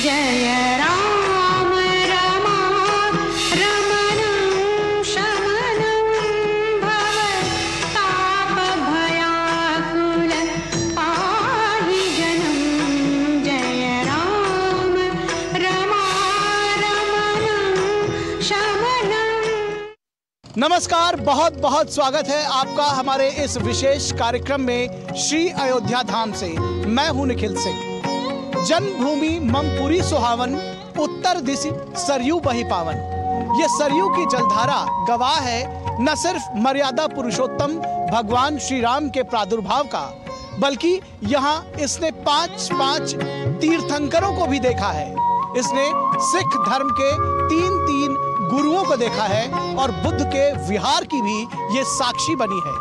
जय राम रमा रमणं शमनं भवताप भयाकुल पाहि जनं। जय राम रमा रमणं शमनं। नमस्कार, बहुत बहुत स्वागत है आपका हमारे इस विशेष कार्यक्रम में श्री अयोध्या धाम से। मैं हूं निखिल सिंह। जन्मभूमि मम पुरी सुहावन, उत्तर दिशि सरयू बही पावन। ये सरयू की जलधारा गवाह है न सिर्फ मर्यादा पुरुषोत्तम भगवान श्री राम के प्रादुर्भाव का, बल्कि यहाँ इसने पांच तीर्थंकरों को भी देखा है। इसने सिख धर्म के तीन गुरुओं को देखा है और बुद्ध के विहार की भी ये साक्षी बनी है।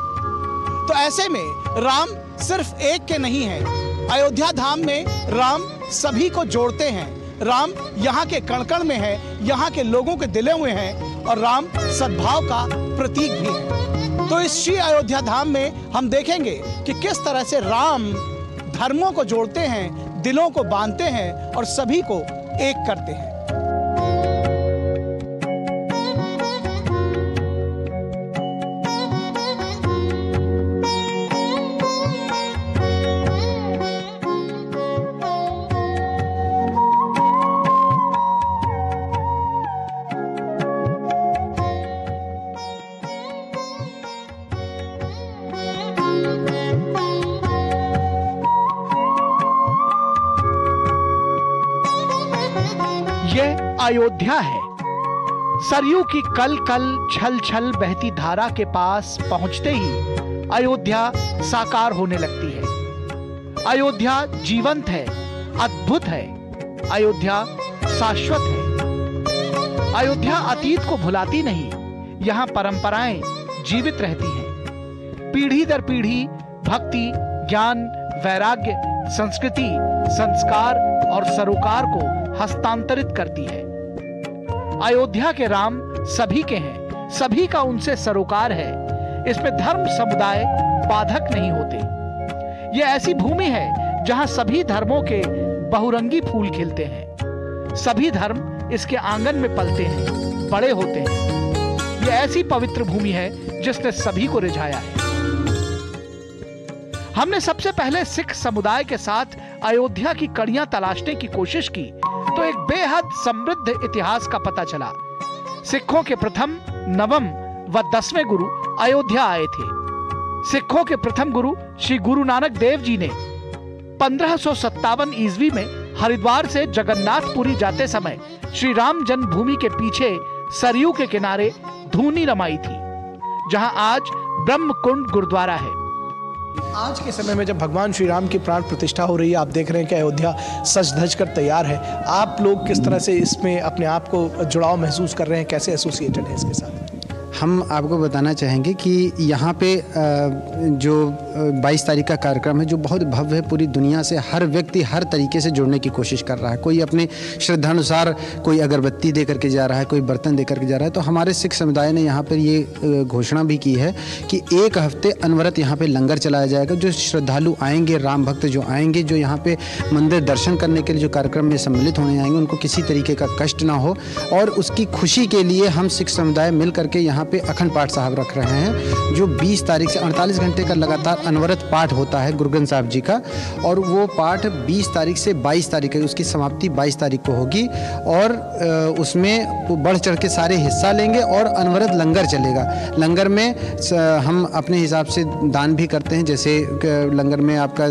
तो ऐसे में राम सिर्फ एक के नहीं है। अयोध्या धाम में राम सभी को जोड़ते हैं। राम यहाँ के कण-कण में है, यहाँ के लोगों के दिलों में है और राम सद्भाव का प्रतीक भी है। तो इस श्री अयोध्या धाम में हम देखेंगे कि किस तरह से राम धर्मों को जोड़ते हैं, दिलों को बांधते हैं और सभी को एक करते हैं। ये अयोध्या है। सरयू की कल कल छल छल बहती धारा के पास पहुंचते ही अयोध्या साकार होने लगती है। अयोध्या जीवंत है, अद्भुत है। अयोध्या शाश्वत है। अयोध्या अतीत को भुलाती नहीं। यहाँ परंपराएं जीवित रहती हैं। पीढ़ी दर पीढ़ी भक्ति, ज्ञान, वैराग्य, संस्कृति, संस्कार और सरोकार को हस्तांतरित करती है। अयोध्या के राम सभी के हैं, सभी का उनसे सरोकार है। इसमें धर्म समुदाय बाधक नहीं होते। यह ऐसी भूमि है जहां सभी धर्मों के बहुरंगी फूल खिलते हैं। सभी धर्म इसके आंगन में पलते हैं, बड़े होते हैं। यह ऐसी पवित्र भूमि है जिसने सभी को रिझाया है। हमने सबसे पहले सिख समुदाय के साथ अयोध्या की कड़ियां तलाशने की कोशिश की तो एक बेहद समृद्ध इतिहास का पता चला। सिखों के प्रथम, नवम व 10वें गुरु अयोध्या आए थे। सिखों के प्रथम गुरु श्री गुरु नानक देव जी ने 1557 ईस्वी में हरिद्वार से जगन्नाथपुरी जाते समय श्री राम जन्मभूमि के पीछे सरयू के किनारे धूनी रमाई थी, जहां आज ब्रह्मकुंड गुरुद्वारा है। आज के समय में जब भगवान श्री राम की प्राण प्रतिष्ठा हो रही है, आप देख रहे हैं कि अयोध्या सज धज कर तैयार है। आप लोग किस तरह से इसमें अपने आप को जुड़ाव महसूस कर रहे हैं, कैसे एसोसिएटेड है इसके साथ? हम आपको बताना चाहेंगे कि यहाँ पे जो 22 तारीख का कार्यक्रम है, जो बहुत भव्य है, पूरी दुनिया से हर व्यक्ति हर तरीके से जुड़ने की कोशिश कर रहा है। कोई अपने श्रद्धानुसार कोई अगरबत्ती दे करके जा रहा है, कोई बर्तन दे करके जा रहा है। तो हमारे सिख समुदाय ने यहाँ पर ये घोषणा भी की है कि 1 हफ्ते अनवरत यहाँ पे लंगर चलाया जाएगा। जो श्रद्धालु आएंगे, राम भक्त जो आएंगे, जो यहाँ पे मंदिर दर्शन करने के लिए जो कार्यक्रम में सम्मिलित होने आएंगे, उनको किसी तरीके का कष्ट ना हो। और उसकी खुशी के लिए हम सिख समुदाय मिल करके यहाँ पे अखंड पाठ साहब रख रहे हैं, जो 20 तारीख से 48 घंटे का लगातार अनवरत पाठ होता है गुरु ग्रंथ साहब जी का। और वो पाठ 20 तारीख से 22 तारीख है, उसकी समाप्ति 22 तारीख को होगी। और उसमें बढ़ चढ़ के सारे हिस्सा लेंगे और अनवरत लंगर चलेगा। लंगर में हम अपने हिसाब से दान भी करते हैं, जैसे लंगर में आपका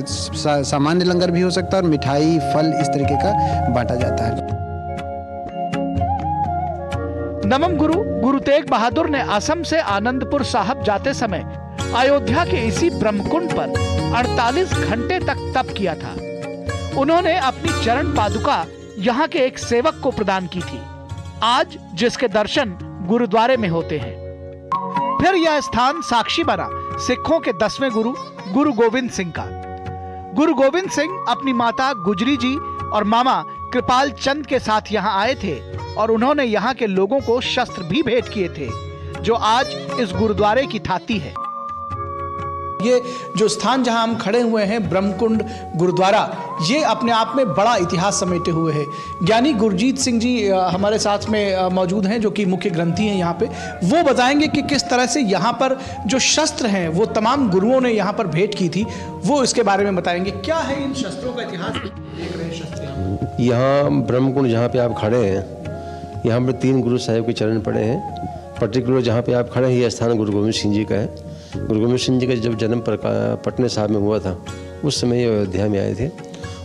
सामान्य लंगर भी हो सकता है और मिठाई, फल, इस तरीके का बांटा जाता है। नवम गुरु गुरु तेग बहादुर ने असम से आनंदपुर साहब जाते समय अयोध्या के इसी ब्रह्मकुंड पर 48 घंटे तक तप किया था। उन्होंने अपनी चरण पादुका यहाँ के एक सेवक को प्रदान की थी, आज जिसके दर्शन गुरुद्वारे में होते हैं। फिर यह स्थान साक्षी बना सिखों के 10वें गुरु गुरु गोविंद सिंह का। गुरु गोविंद सिंह अपनी माता गुजरी जी और मामा कृपाल चंद के साथ यहाँ आए थे और उन्होंने यहाँ के लोगों को शस्त्र भी भेंट किए थे, जो आज इस गुरुद्वारे की थाती है। ये जो स्थान जहां हम खड़े हुए हैं, ब्रह्मकुंड गुरुद्वारा, ये अपने आप में बड़ा इतिहास समेटे हुए है। ज्ञानी गुरजीत सिंह जी हमारे साथ में मौजूद हैं, जो कि मुख्य ग्रंथी हैं यहाँ पे। वो बताएंगे कि किस तरह से यहाँ पर जो शस्त्र हैं वो तमाम गुरुओं ने यहाँ पर भेंट की थी, वो इसके बारे में बताएंगे। क्या है इन शस्त्रों का इतिहास? देख रहे हैं शस्त्र यहाँ ब्रह्मकुंड जहाँ पे आप खड़े हैं, यहाँ पर 3 गुरु साहिब के चरण पड़े हैं। पर्टिकुलर जहाँ पे आप खड़े हैं ये स्थान गुरु गोविंद सिंह जी का है। गुरु गोविंद सिंह जी का जब जन्म पटने साहब में हुआ था, उस समय ये अयोध्या में आए थे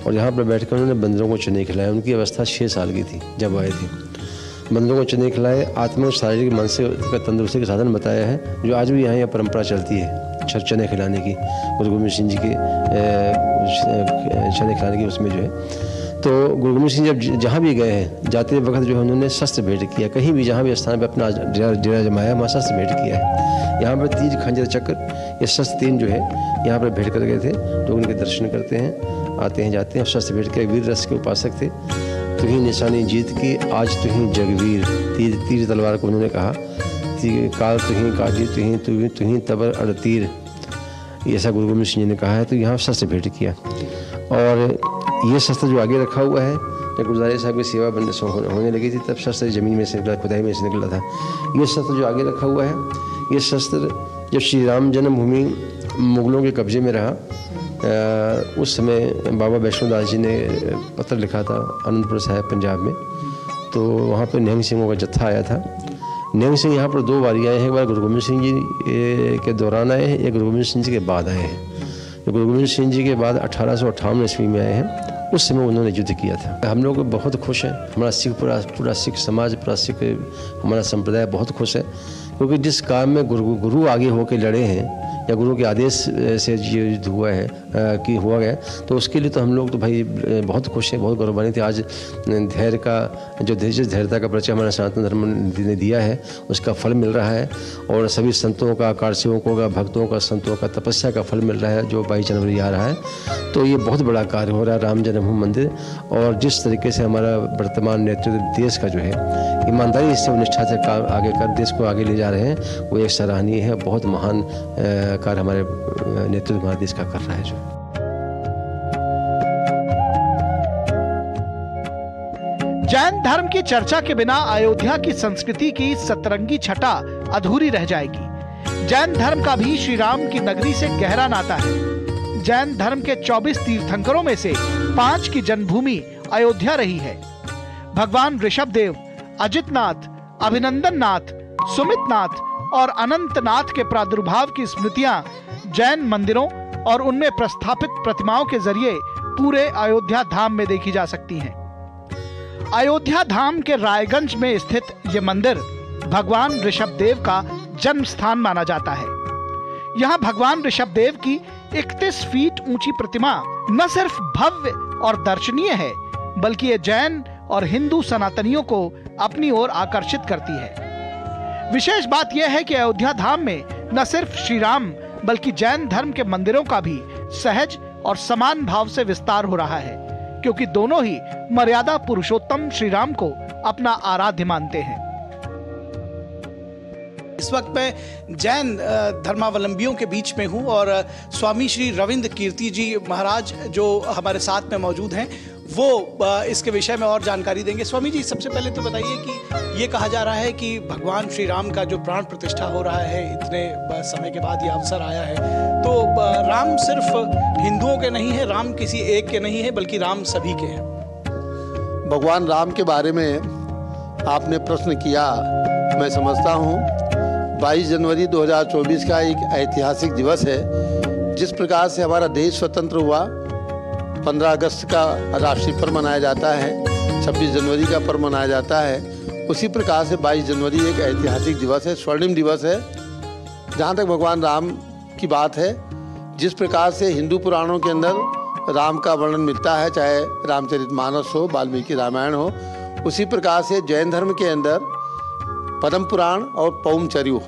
और यहाँ पर बैठकर उन्होंने बंदरों को चने खिलाए। उनकी अवस्था 6 साल की थी जब आए थे। बंदरों को चने खिलाए, आत्मिक शारीरिक मानसिक तंदुरुस्ती का साधन बताया है, जो आज भी यहाँ यह परंपरा चलती है चने खिलाने की, गुरु गोविंद सिंह जी के चने खिलाने की। उसमें जो है तो गुरु गोविंद सिंह जब जहाँ भी गए हैं, जाते वक्त जो है उन्होंने शस्त्र भेंट किया। कहीं भी जहाँ भी स्थान पर अपना डेरा जमाया, वहाँ शस्त्र भेंट किया है। यहाँ पर तीर, खंजर, चक्र, ये शस्त्र 3 जो है यहाँ पर भेंट कर गए थे। लोग उनके दर्शन करते हैं, आते हैं, जाते हैं। शस्त्र भेंट के वीर रस के उपासक थे। तुही निशानी जीत की, आज तुही जगवीर। तीर तलवार को उन्होंने कहा, काल तुही काजी, तुही तबर अड़ तीर, ऐसा गुरु गोविंद सिंह जी ने कहा है। तो यहाँ शस्त्र भेंट किया। और ये शस्त्र जो आगे रखा हुआ है, जब गुरुद्वारे साहब की सेवा होने लगी थी, तब शस्त्र ज़मीन में से निकला, खुदाई में से निकला था। ये शस्त्र जो आगे रखा हुआ है, ये शस्त्र जब श्री राम जन्मभूमि मुगलों के कब्जे में रहा, उस समय बाबा वैष्णो दास जी ने पत्र लिखा था आनंदपुर साहिब पंजाब में। तो वहाँ पर निहंग सिंहों का जत्था आया था। निहंग सिंह यहाँ पर 2 बार आए हैं। एक बार गुरु गोविंद सिंह जी के दौरान आए हैं, एक गुरु गोविंद सिंह जी के बाद आए हैं। गुरु गोविंद सिंह जी के बाद 1858 ईस्वी में आए हैं। उस समय उन्होंने युद्ध किया था। हम लोग बहुत खुश हैं, हमारा पूरा सिख समाज, पूरा सिख हमारा संप्रदाय बहुत खुश है, क्योंकि जिस काम में गुरु आगे होकर लड़े हैं या गुरु के आदेश से ये युद्ध हुआ है कि हुआ गया, तो उसके लिए तो हम लोग तो भाई बहुत खुश हैं, बहुत गौरवान्वित हैं। आज धैर्य का जो धैर्यता का परिचय हमारा सनातन धर्म ने दिया है, उसका फल मिल रहा है। और सभी संतों का, कारसेवकों का, भक्तों का, संतों का तपस्या का फल मिल रहा है, जो 22 जनवरी आ रहा है। तो ये बहुत बड़ा कार्य हो रहा है राम जन्मभूमि मंदिर। और जिस तरीके से हमारा वर्तमान नेतृत्व देश का जो है ईमानदारी से, निष्ठा से आगे कर देश को आगे ले जा रहे हैं, वो एक सराहनीय है। बहुत महान कार्य हमारे नेतृत्व हमारे देश का कर रहा है। जो जैन धर्म की चर्चा के बिना अयोध्या की संस्कृति की सतरंगी छटा अधूरी रह जाएगी। जैन धर्म का भी श्री राम की नगरी से गहरा नाता है। जैन धर्म के 24 तीर्थंकरों में से 5 की जन्मभूमि अयोध्या रही है। भगवान ऋषभदेव, अजितनाथ, अभिनंदननाथ, सुमितनाथ और अनंतनाथ के प्रादुर्भाव की स्मृतियां जैन मंदिरों और उनमें प्रस्थापित प्रतिमाओं के जरिए पूरे अयोध्या धाम में देखी जा सकती हैं। अयोध्या धाम के रायगंज में स्थित यह मंदिर भगवान ऋषभदेव का जन्म स्थान माना जाता है। यहाँ भगवान ऋषभदेव की 31 फीट ऊंची प्रतिमा न सिर्फ भव्य और दर्शनीय है, बल्कि ये जैन और हिंदू सनातनियों को अपनी ओर आकर्षित करती है। विशेष बात यह है कि अयोध्या धाम में न सिर्फ श्री राम बल्कि जैन धर्म के मंदिरों का भी सहज और समान भाव से विस्तार हो रहा है, क्योंकि दोनों ही मर्यादा पुरुषोत्तम श्री राम को अपना आराध्य मानते हैं। इस वक्त मैं जैन धर्मावलंबियों के बीच में हूं और स्वामी श्री रविंद्र कीर्ति जी महाराज जो हमारे साथ में मौजूद हैं, वो इसके विषय में और जानकारी देंगे। स्वामी जी, सबसे पहले तो बताइए कि ये कहा जा रहा है कि भगवान श्री राम का जो प्राण प्रतिष्ठा हो रहा है, इतने समय के बाद ये अवसर आया है, तो राम सिर्फ हिंदुओं के नहीं है, राम किसी एक के नहीं है, बल्कि राम सभी के हैं। भगवान राम के बारे में आपने प्रश्न किया, मैं समझता हूँ 22 जनवरी 2024 का एक ऐतिहासिक दिवस है। जिस प्रकार से हमारा देश स्वतंत्र हुआ, 15 अगस्त का राष्ट्रीय पर्व मनाया जाता है, 26 जनवरी का पर्व मनाया जाता है, उसी प्रकार से 22 जनवरी एक ऐतिहासिक दिवस है, स्वर्णिम दिवस है। जहाँ तक भगवान राम की बात है, जिस प्रकार से हिंदू पुराणों के अंदर राम का वर्णन मिलता है, चाहे रामचरितमानस हो, वाल्मीकि रामायण हो, उसी प्रकार से जैन धर्म के अंदर पद्म पुराण और पौमचर्यु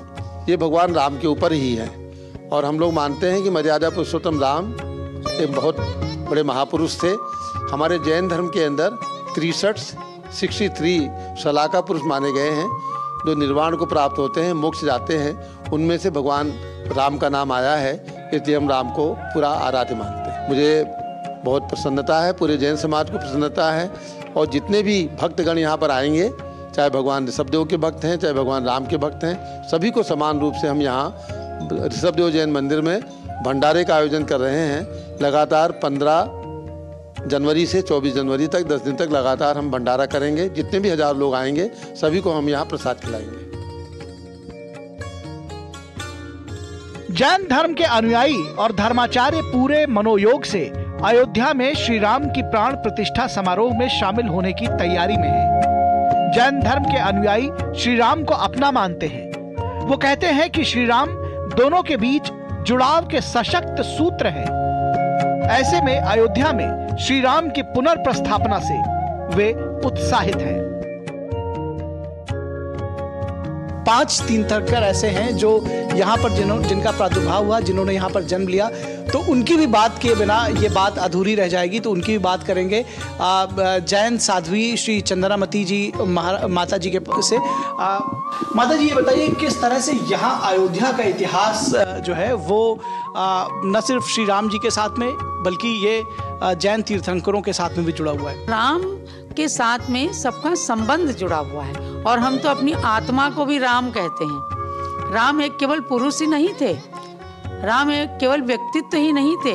ये भगवान राम के ऊपर ही है। और हम लोग मानते हैं कि मर्यादा पुरुषोत्तम राम एक बहुत बड़े महापुरुष थे। हमारे जैन धर्म के अंदर 63 शलाका पुरुष माने गए हैं जो निर्वाण को प्राप्त होते हैं, मोक्ष जाते हैं। उनमें से भगवान राम का नाम आया है। इसलिए हम राम को पूरा आराध्य मानते हैं। मुझे बहुत प्रसन्नता है, पूरे जैन समाज को प्रसन्नता है, और जितने भी भक्तगण यहाँ पर आएंगे, चाहे भगवान ऋषभदेव के भक्त हैं, चाहे भगवान राम के भक्त हैं, सभी को समान रूप से हम यहाँ ऋषभदेव जैन मंदिर में भंडारे का आयोजन कर रहे हैं। लगातार 15 जनवरी से 24 जनवरी तक 10 दिन तक लगातार हम भंडारा करेंगे। जितने भी 1000 लोग आएंगे सभी को हम यहाँ प्रसाद खिलाएंगे। जैन धर्म के अनुयायी और धर्माचार्य पूरे मनोयोग से अयोध्या में श्री राम की प्राण प्रतिष्ठा समारोह में शामिल होने की तैयारी में हैं। जैन धर्म के अनुयायी श्री राम को अपना मानते हैं। वो कहते हैं कि श्री राम दोनों के बीच जुड़ाव के सशक्त सूत्र हैं। ऐसे में अयोध्या में श्री राम की पुनर्प्रस्थापना से वे उत्साहित हैं। 5 तीर्थंकर ऐसे हैं जो यहाँ पर जिनका प्रादुर्भाव हुआ, जिन्होंने यहाँ पर जन्म लिया, तो उनकी भी बात किए बिना ये बात अधूरी रह जाएगी, तो उनकी भी बात करेंगे। जैन साध्वी श्री चंद्रामती जी माता जी के से माता जी, ये बताइए किस तरह से यहाँ अयोध्या का इतिहास जो है वो न सिर्फ श्री राम जी के साथ में बल्कि ये जैन तीर्थंकरों के साथ में भी जुड़ा हुआ है। राम के साथ में सबका संबंध जुड़ा हुआ है, और हम तो अपनी आत्मा को भी राम कहते हैं। राम एक केवल पुरुष ही नहीं थे, राम एक केवल व्यक्तित्व ही नहीं थे,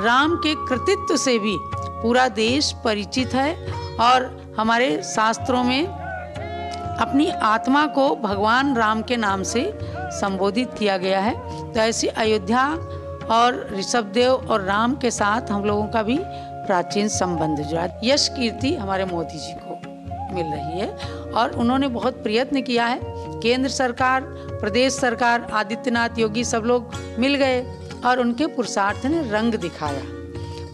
राम के कृतित्व से भी पूरा देश परिचित है। और हमारे शास्त्रों में अपनी आत्मा को भगवान राम के नाम से संबोधित किया गया है। तो ऐसी अयोध्या और ऋषभदेव और राम के साथ हम लोगों का भी प्राचीन संबंध जुड़ा। यश कीर्ति हमारे मोदी जी को मिल रही है, और उन्होंने बहुत प्रयत्न किया है। केंद्र सरकार, प्रदेश सरकार, आदित्यनाथ योगी सब लोग मिल गए और उनके पुरुषार्थ ने रंग दिखाया,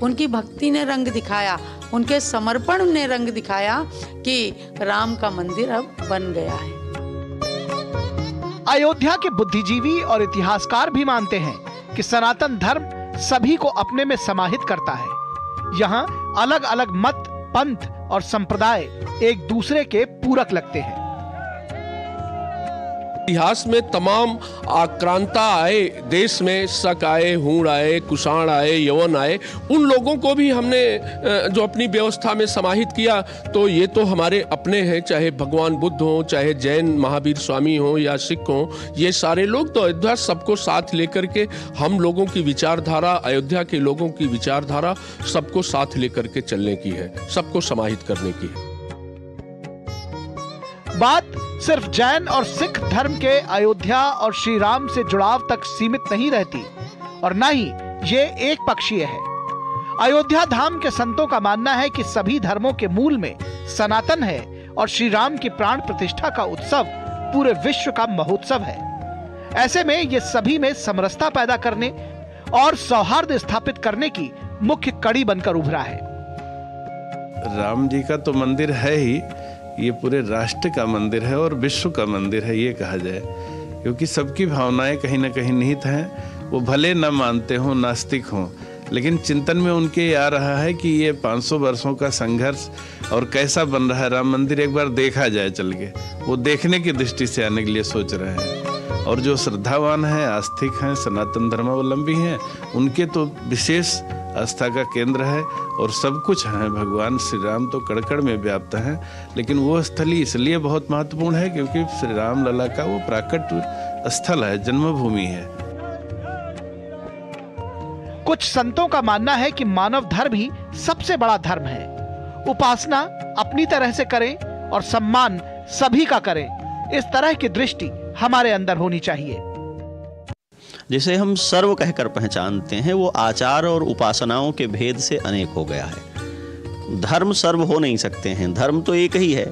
उनकी भक्ति ने रंग दिखाया, उनके समर्पण ने रंग दिखाया कि राम का मंदिर अब बन गया है। अयोध्या के बुद्धिजीवी और इतिहासकार भी मानते हैं कि सनातन धर्म सभी को अपने में समाहित करता है। यहाँ अलग अलग मत, पंथ और संप्रदाय एक दूसरे के पूरक लगते हैं। इतिहास में तमाम आक्रांता आए, देश में शक आए, हूण आए, कुषाण आए, यवन आए, उन लोगों को भी हमने जो अपनी व्यवस्था में समाहित किया। तो ये तो हमारे अपने हैं, चाहे भगवान बुद्ध हो, चाहे जैन महावीर स्वामी हो या सिख हो, ये सारे लोग तो अयोध्या सबको साथ लेकर के हम लोगों की विचारधारा, अयोध्या के लोगों की विचारधारा सबको साथ लेकर के चलने की है, सबको समाहित करने की है। बात सिर्फ जैन और सिख धर्म के अयोध्या और श्री राम से जुड़ाव तक सीमित नहीं रहती, और न ही ये एक पक्षीय है। अयोध्या धाम के संतों का मानना है कि सभी धर्मों के मूल में सनातन है, और श्री राम की प्राण प्रतिष्ठा का उत्सव पूरे विश्व का महोत्सव है। ऐसे में ये सभी में समरसता पैदा करने और सौहार्द स्थापित करने की मुख्य कड़ी बनकर उभरा है। राम जी का तो मंदिर है ही, ये पूरे राष्ट्र का मंदिर है और विश्व का मंदिर है ये कहा जाए, क्योंकि सबकी भावनाएं कहीं ना कहीं निहित हैं। वो भले न मानते हों, नास्तिक हों, लेकिन चिंतन में उनके ये आ रहा है कि ये 500 वर्षों का संघर्ष और कैसा बन रहा है राम मंदिर, एक बार देखा जाए चल के। वो देखने की दृष्टि से आने के लिए सोच रहे हैं। और जो श्रद्धावान हैं, आस्तिक हैं, सनातन धर्मावलंबी हैं, उनके तो विशेष आस्था का केंद्र है और सब कुछ है। भगवान श्री राम तो कड़-कड़ में व्याप्त हैं, लेकिन वो स्थली इसलिए बहुत महत्वपूर्ण है क्योंकि श्री राम लला का वो प्राकट स्थल है, जन्मभूमि है। कुछ संतों का मानना है कि मानव धर्म ही सबसे बड़ा धर्म है। उपासना अपनी तरह से करें और सम्मान सभी का करें, इस तरह की दृष्टि हमारे अंदर होनी चाहिए। जिसे हम सर्व कहकर पहचानते हैं, वो आचार और उपासनाओं के भेद से अनेक हो गया है। धर्म सर्व हो नहीं सकते हैं, धर्म तो एक ही है,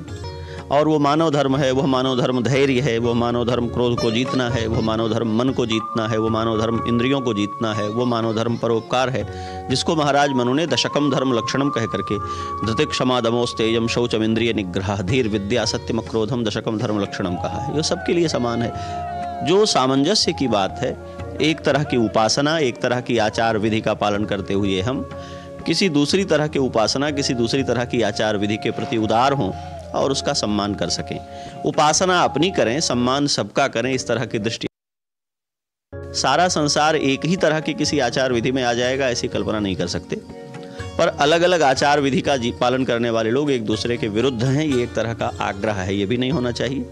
और वो मानव धर्म है। वह मानव धर्म धैर्य है, वह मानव धर्म क्रोध को जीतना है, वह मानव धर्म मन को जीतना है, वो मानव धर्म इंद्रियों को जीतना है, वो मानव धर्म परोपकार है, जिसको महाराज मनु ने दशकम धर्म लक्षणम कह करके धृति क्षमा दमोस्तेजम शौचम इंद्रिय निग्रह धीर विद्या सत्यम क्रोधम दशकम धर्म लक्षणम कहा है। ये सबके लिए समान है। जो सामंजस्य की बात है, एक तरह की उपासना, एक तरह की आचार विधि का पालन करते हुए हम किसी दूसरी तरह की उपासना, किसी दूसरी तरह की आचार विधि के प्रति उदार हों और उसका सम्मान कर सकें। उपासना अपनी करें, सम्मान सबका करें, इस तरह की दृष्टि सारा संसार एक ही तरह की किसी आचार विधि में आ जाएगा ऐसी कल्पना नहीं कर सकते। पर अलग अलग आचार विधि का पालन करने वाले लोग एक दूसरे के विरुद्ध हैं, ये एक तरह का आग्रह है, ये भी नहीं होना चाहिए।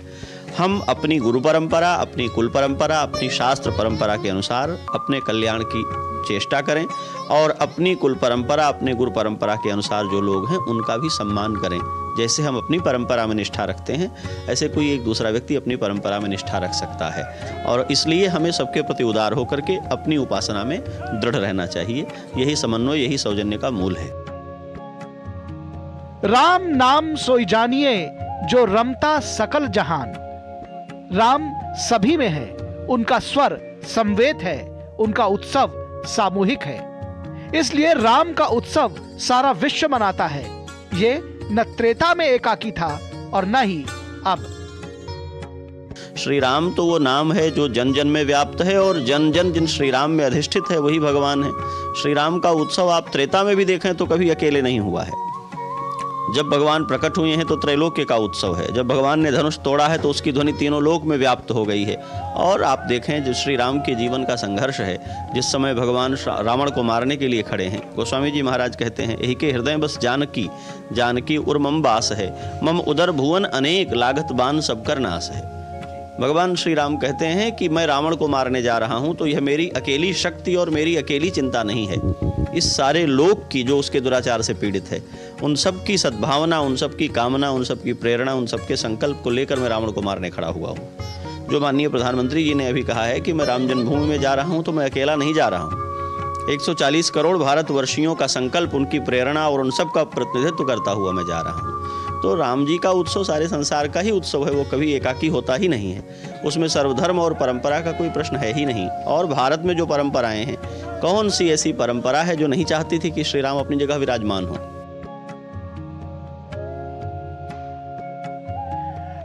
हम अपनी गुरु परंपरा, अपनी कुल परंपरा, अपनी शास्त्र परंपरा के अनुसार अपने कल्याण की चेष्टा करें और अपनी कुल परंपरा, अपने गुरु परंपरा के अनुसार जो लोग हैं उनका भी सम्मान करें। जैसे हम अपनी परंपरा में निष्ठा रखते हैं, ऐसे कोई एक दूसरा व्यक्ति अपनी परंपरा में निष्ठा रख सकता है। और इसलिए हमें सबके प्रति उदार होकर के अपनी उपासना में दृढ़ रहना चाहिए। यही समन्वय, यही सौजन्य का मूल है। राम नाम सोई जानिए जो रमता सकल जहान। राम सभी में है, उनका स्वर समवेत है, उनका उत्सव सामूहिक है। इसलिए राम का उत्सव सारा विश्व मनाता है। ये न त्रेता में एकाकी था और न ही अब। श्री राम तो वो नाम है जो जन जन में व्याप्त है और जन जन जिन श्री राम में अधिष्ठित है वही भगवान है। श्री राम का उत्सव आप त्रेता में भी देखें तो कभी अकेले नहीं हुआ है। जब भगवान प्रकट हुए हैं तो त्रैलोक्य का उत्सव है। जब भगवान ने धनुष तोड़ा है तो उसकी ध्वनि तीनों लोक में व्याप्त हो गई है। और आप देखें जो श्री राम के जीवन का संघर्ष है, जिस समय भगवान रावण को मारने के लिए खड़े हैं, गोस्वामी जी महाराज कहते हैं, यही के हृदय बस जानकी, जानकी उर मम बास है, मम उदर भुवन अनेक, लागत बान सब कर नाश है। भगवान श्री राम कहते हैं कि मैं रावण को मारने जा रहा हूं तो यह मेरी अकेली शक्ति और मेरी अकेली चिंता नहीं है। इस सारे लोक की जो उसके दुराचार से पीड़ित है, उन सब की सद्भावना, उन सब की कामना, उन सब की प्रेरणा, उन सब के संकल्प को लेकर मैं रावण को मारने खड़ा हुआ हूँ। जो माननीय प्रधानमंत्री जी ने अभी कहा है कि मैं राम जन्मभूमि में जा रहा हूँ तो मैं अकेला नहीं जा रहा हूँ। 140 करोड़ भारतवर्षियों का संकल्प, उनकी प्रेरणा और उन सब का प्रतिनिधित्व करता हुआ मैं जा रहा हूँ। तो राम जी का उत्सव सारे संसार का ही उत्सव है, वो कभी एकाकी होता ही नहीं है। उसमें सर्वधर्म और परंपरा का कोई प्रश्न है ही नहीं। और भारत में जो परंपराएं हैं, कौन सी ऐसी परंपरा है जो नहीं चाहती थी कि श्री राम अपनी जगह विराजमान हो।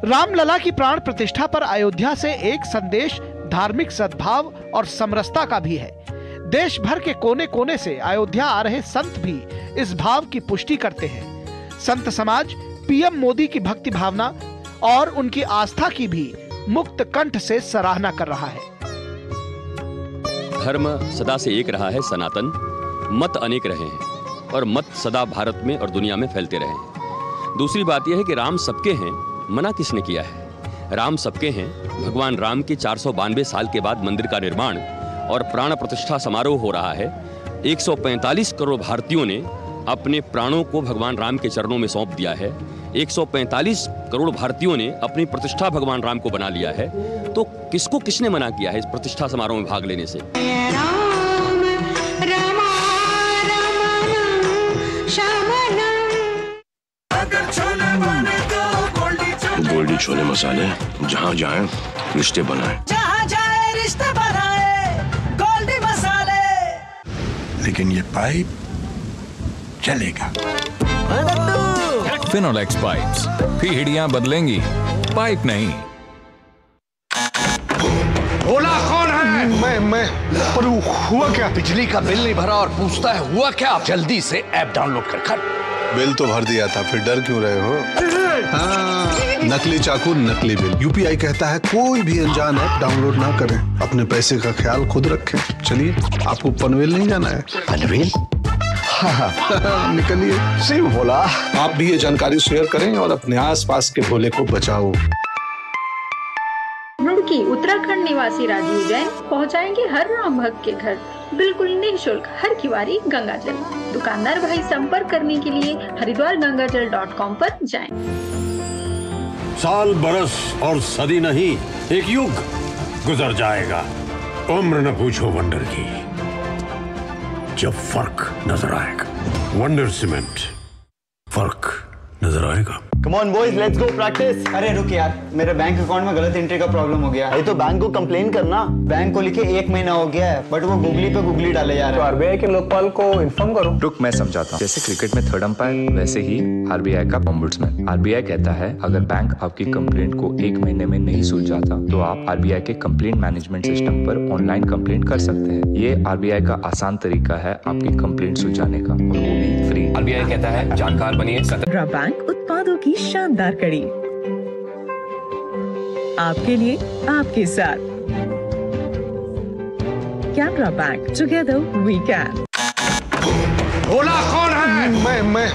रामलला की प्राण प्रतिष्ठा पर अयोध्या से एक संदेश धार्मिक सद्भाव और समरसता का भी है। देश भर के कोने कोने से अयोध्या आ रहे संत भी इस भाव की पुष्टि करते हैं। संत समाज पीएम मोदी की भक्ति भावना और उनकी आस्था की भी मुक्त कंठ से सराहना कर रहा है। धर्म सदा से एक रहा है सनातन, मत अनेक रहे हैं और मत सदा भारत में और दुनिया में फैलते रहे हैं। दूसरी बात यह है कि राम सबके हैं, मना किसने किया है। राम सबके हैं। भगवान राम के 492 साल के बाद मंदिर का निर्माण और प्राण प्रतिष्ठा समारोह हो रहा है। 145 करोड़ भारतीयों ने अपने प्राणों को भगवान राम के चरणों में सौंप दिया है। 145 करोड़ भारतीयों ने अपनी प्रतिष्ठा भगवान राम को बना लिया है। तो किसको किसने मना किया है इस प्रतिष्ठा समारोह में भाग लेने से। राम रमा रमणं शमनं। गोल्डी छोले मसाले, जहाँ जाएं रिश्ते बनाएं, जहाँ जाए रिश्ते बनाए, गोल्डी मसाले। लेकिन ये पाइप चलेगा। फिनोलेक्स पाइप्स, पीढ़ियां बदलेंगी, पाइप नहीं। बोला कौन है? मैं पर हुआ क्या? बिजली का बिल नहीं भरा और पूछता है हुआ क्या? जल्दी से ऐप डाउनलोड कर। बिल तो भर दिया था, फिर डर क्यों रहे हो? हाँ, नकली चाकू नकली बिल। यूपीआई कहता है कोई भी अनजान ऐप डाउनलोड ना करें, अपने पैसे का ख्याल खुद रखें। चलिए, आपको पनवेल नहीं जाना है। पनवेल? हाँ, निकलिए। सही बोला। आप भी ये जानकारी शेयर करें और अपने आसपास के भोले को बचाओ। रुड़की उत्तराखंड निवासी राजीव जैन पहुंचाएंगे हर राम भक्त के घर बिल्कुल निःशुल्क हर किवारी गंगाजल। दुकानदार भाई संपर्क करने के लिए हरिद्वारगंगाजल.com पर जाएं। साल बरस और सदी नहीं, एक युग गुजर जाएगा। उम्र न पूछो वंडर की, जब फर्क नजर आएगा। वंडर सीमेंट, फर्क नजर आएगा। Come on boys, let's go practice। अरे रुक यार, मेरे बैंक अकाउंट में गलत एंट्री का प्रॉब्लम हो गया है। तो बैंक को कंप्लेन करना। बैंक को लिखे 1 महीना हो गया है, बट वो गूगली पे गूगली डाले जा रहे हैं। तो आरबीआई के लोकपाल को इन्फॉर्म करो। रुक, मैं समझाता हूँ। जैसे क्रिकेट में थर्ड अंपायर, वैसे ही आरबीआई का ओम्बुड्समैन। आरबीआई कहता है अगर बैंक आपकी कंप्लेंट को 1 महीने में नहीं सुलझाता तो आप आरबीआई के कंप्लेंट मैनेजमेंट सिस्टम पर ऑनलाइन कंप्लेंट कर सकते हैं। ये आरबीआई का आसान तरीका है आपकी कंप्लेंट सुलझाने का, और वो भी फ्री। आरबीआई कहता है जानकार बनिए। बैंक उत्पादों की शानदार कड़ी आपके लिए, आपके साथ। Canara bank, together we can. Bhola कौन है? मैं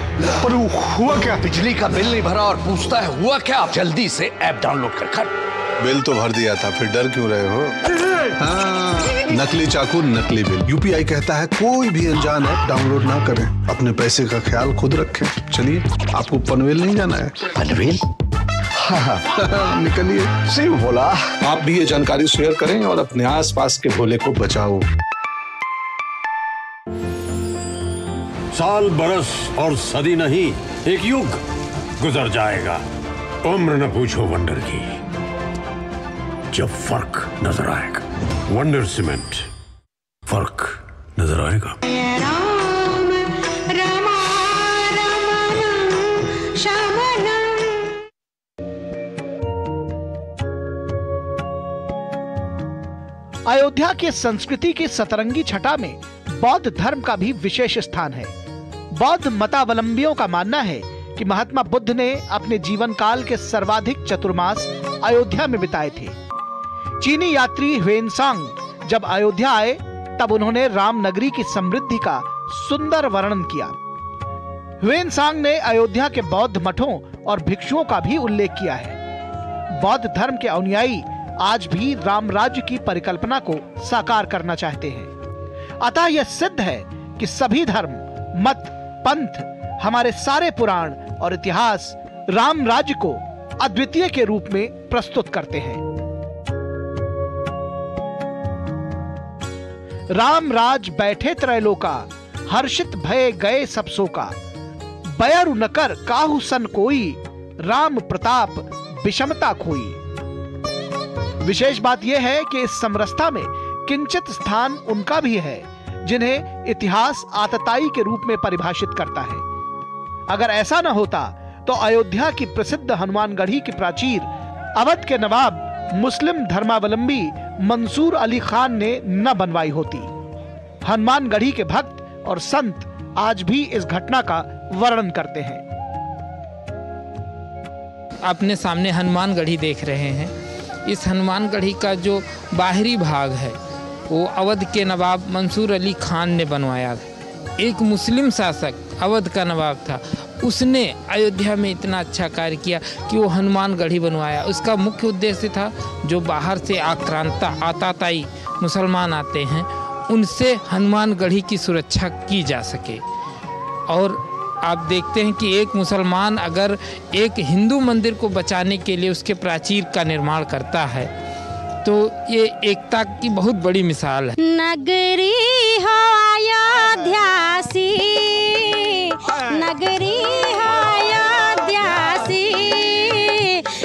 पर हुआ क्या? बिजली का बिल नहीं भरा और पूछता है हुआ क्या? जल्दी से ऐप डाउनलोड कर। बिल तो भर दिया था, फिर डर क्यों रहे हो? हाँ, नकली चाकू नकली बिल। यूपीआई कहता है कोई भी अनजान ऐप डाउनलोड ना करें, अपने पैसे का ख्याल खुद रखें। चलिए, आपको पनवेल नहीं जाना है? पनवेल? हाँ, निकलिए। सी भोला। आप भी ये जानकारी शेयर करें और अपने आसपास के भोले को बचाओ। साल बरस और सदी नहीं, एक युग गुजर जाएगा। उम्र न पूछो वंडर की, जब फर्क नजर आएगा। वंडर सीमेंट, फर्क नजर आएगा। राम रमा रमणं शमनं। अयोध्या के संस्कृति की सतरंगी छटा में बौद्ध धर्म का भी विशेष स्थान है। बौद्ध मतावलंबियों का मानना है कि महात्मा बुद्ध ने अपने जीवन काल के सर्वाधिक चतुर्मास अयोध्या में बिताए थे। चीनी यात्री ह्वेनसांग जब अयोध्या आए तब उन्होंने राम नगरी की समृद्धि का सुंदर वर्णन किया। ह्वेनसांग ने अयोध्या के बौद्ध मठों और भिक्षुओं का भी उल्लेख किया है। बौद्ध धर्म के अनुयायी आज भी राम राज्य की परिकल्पना को साकार करना चाहते हैं। अतः यह सिद्ध है कि सभी धर्म, मत, पंथ, हमारे सारे पुराण और इतिहास राम राज्य को अद्वितीय के रूप में प्रस्तुत करते हैं। राम राज बैठे त्रैलोका, हर्षित भय गए सब सोका। बयरु न कर काहू सन कोई, राम प्रताप विषमता खोई। विशेष बात यह है कि इस समरसता में किंचित स्थान उनका भी है जिन्हें इतिहास आतताई के रूप में परिभाषित करता है। अगर ऐसा न होता तो अयोध्या की प्रसिद्ध हनुमानगढ़ी की प्राचीर अवध के नवाब मुस्लिम धर्मावलंबी मंसूर अली खान ने न बनवाई होती। हनुमानगढ़ी के भक्त और संत आज भी इस घटना का वर्णन करते हैं। अपने सामने हनुमानगढ़ी देख रहे हैं। इस हनुमानगढ़ी का जो बाहरी भाग है वो अवध के नवाब मंसूर अली खान ने बनवाया। एक मुस्लिम शासक अवध का नवाब था, उसने अयोध्या में इतना अच्छा कार्य किया कि वो हनुमानगढ़ी बनवाया। उसका मुख्य उद्देश्य था जो बाहर से आताताई मुसलमान आते हैं उनसे हनुमानगढ़ी की सुरक्षा की जा सके। और आप देखते हैं कि एक मुसलमान अगर एक हिंदू मंदिर को बचाने के लिए उसके प्राचीर का निर्माण करता है तो ये एकता की बहुत बड़ी मिसाल है। नगरी हो अयोध्यासी, नगरी हो अयोध्यासी,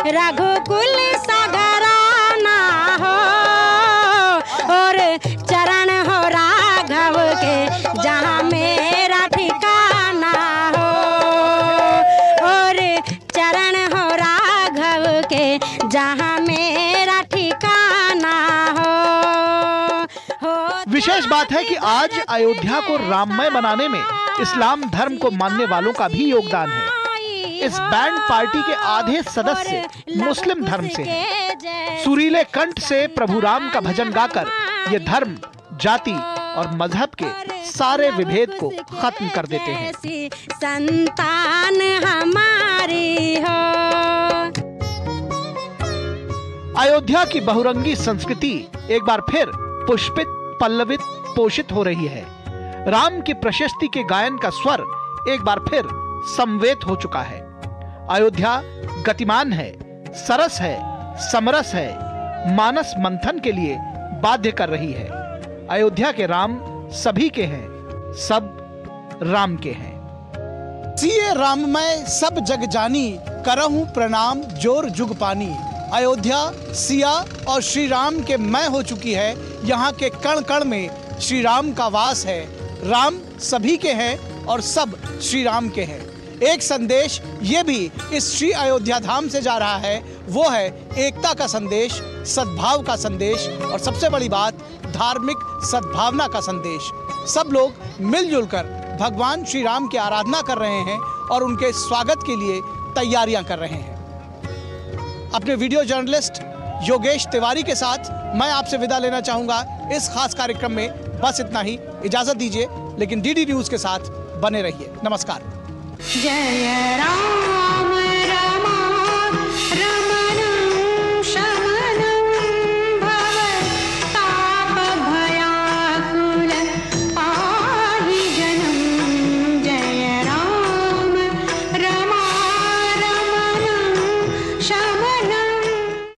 रघुकुल सगराना हो और चरण हो राघव के जहाँ मेरा ठिकाना हो, और चरण हो राघव के जहाँ मेरा ठिकाना हो। विशेष बात है कि आज अयोध्या को राममय बनाने में इस्लाम धर्म को मानने वालों का भी योगदान है। इस बैंड पार्टी के आधे सदस्य मुस्लिम धर्म से हैं। सुरीले कंठ से प्रभु राम का भजन गाकर ये धर्म, जाति और मजहब के सारे विभेद को खत्म कर देते हैं। संतान हमारी हो। अयोध्या की बहुरंगी संस्कृति एक बार फिर पुष्पित, पल्लवित, पोषित हो रही है। राम की प्रशस्ति के गायन का स्वर एक बार फिर समवेत हो चुका है। अयोध्या गतिमान है, सरस है, समरस है, मानस मंथन के लिए बाध्य कर रही है। अयोध्या के राम सभी के हैं, सब राम के हैं। सिए राममय सब जग जानी, करहूं प्रणाम जोर जुग पानी। अयोध्या सिया और श्री राम के मय हो चुकी है। यहाँ के कण कण में श्री राम का वास है। राम सभी के हैं और सब श्री राम के हैं। एक संदेश ये भी इस श्री अयोध्या धाम से जा रहा है, वो है एकता का संदेश, सद्भाव का संदेश और सबसे बड़ी बात धार्मिक सद्भावना का संदेश। सब लोग मिलजुल कर भगवान श्री राम की आराधना कर रहे हैं और उनके स्वागत के लिए तैयारियां कर रहे हैं। अपने वीडियो जर्नलिस्ट योगेश तिवारी के साथ मैं आपसे विदा लेना चाहूंगा इस खास कार्यक्रम में। बस इतना ही, इजाजत दीजिए, लेकिन डीडी न्यूज के साथ बने रहिए। नमस्कार। जय राम